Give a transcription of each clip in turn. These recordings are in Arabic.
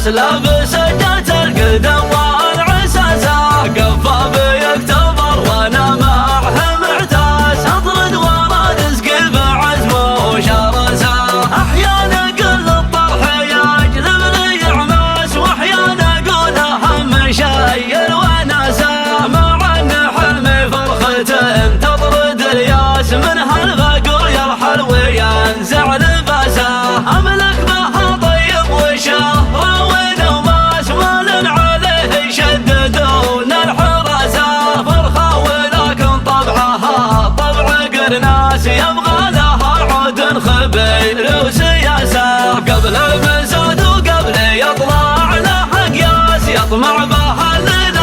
بس لابس سجة القدم والعساسة، قفا بيكتبر وانا معه معتاس، اطرد ورا رزقي بعزمه وشرسه. احيانا كل الطرح يجلب لي عماس، واحيانا اقول اهم شيء الوناسه، مع ان حلمي فرخة تطرد الياس، من هالفقر يرحل وينزع لباسه. املك بها طيب وشهره ونوماس، مال عليه يشددون الحراسه، فرخه ولكن طبعها طبع قرناس، يبغى لها عود خبير وسياسه. قبل المزاد وقبل يطلع له قياس، يطمع بها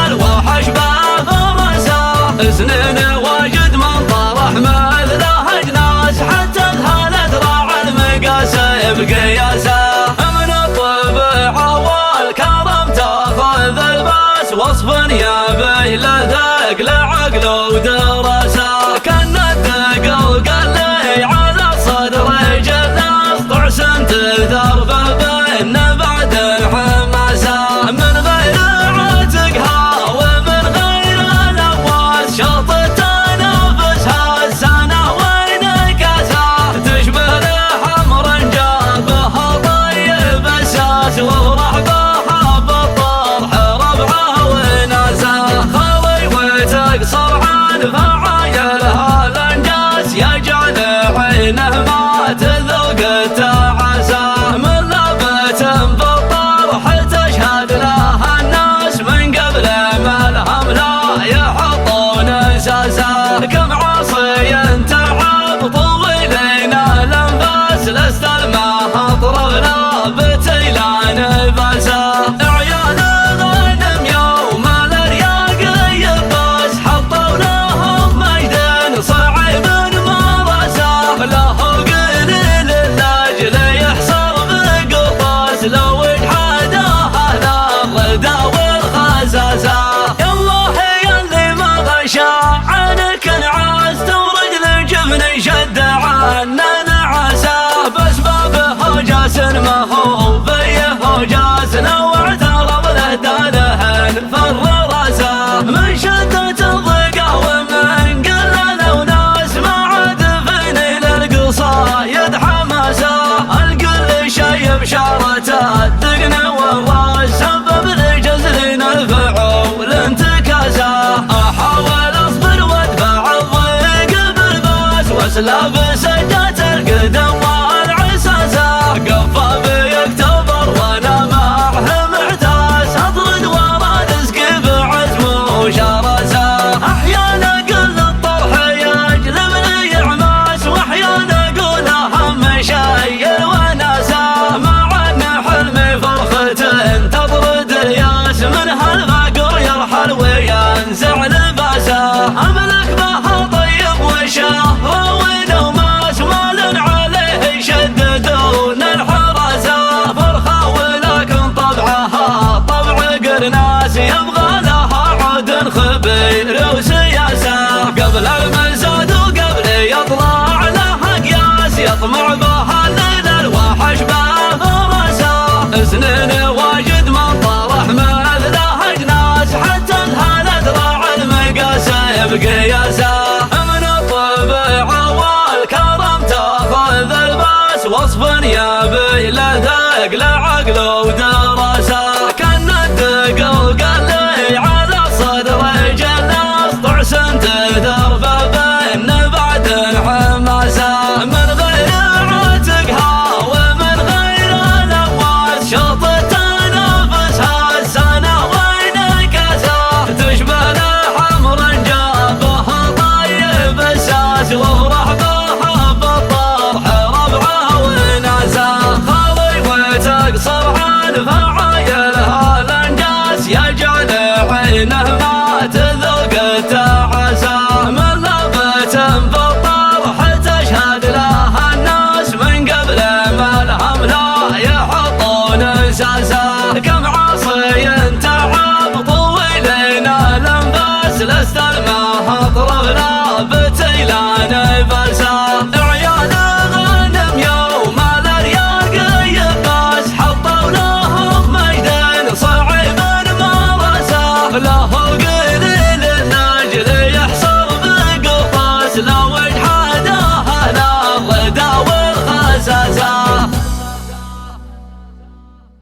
الوحش بفرسه، سنين واجد من طرح مثله اجناس، حتى الهالة راع المقاسه بقياسه. من الطبع والكرم تاخذ الباس، وصف يبي له ثقل عقل ودراسه، كان الثقل قال لي على صدر جلاس، طعس تذرف بين بعد الحماسه، من غير عتقها ومن غير الابواس، شوط تنافسها السنه وانكاسه، تشبه لحمر جابها طيب الساس، وافرح بها بالطرح ربعه وناسه. خلي وتقصر عن فعايلها الانجاس، يجعل عينه ما تذوق التعاسه، من لابت بالطرح تشهد لها الناس، من قبل ما الهم لا يحطون اساسه. كم عصي تعب طويلين الانفاس، لاستلمها اطرف لابت الى نفاسه. عيال الغنم يوم الارياق يباس، حطوا لهم مجد صعيب مراسه، له قليل الاجل يحصر بقطاس، لو اجحدها للردا والخساسه. يا الله يا اللي ما غشى عنك انعاس، تورد الجبن شد عنا نعاسه، بس بابه جاس ما هو بيه جاس، لو اعترض له دالهن فر راسه، من شدة الضيقه ومن قله وناس، ما عاد فيني للقصايد حماسه، الكل شي بشارته الدقن والراس، سبب لجزلنا الفعول انتكاسه. احاول اصبر وادفع الضيق بالباس، واسلب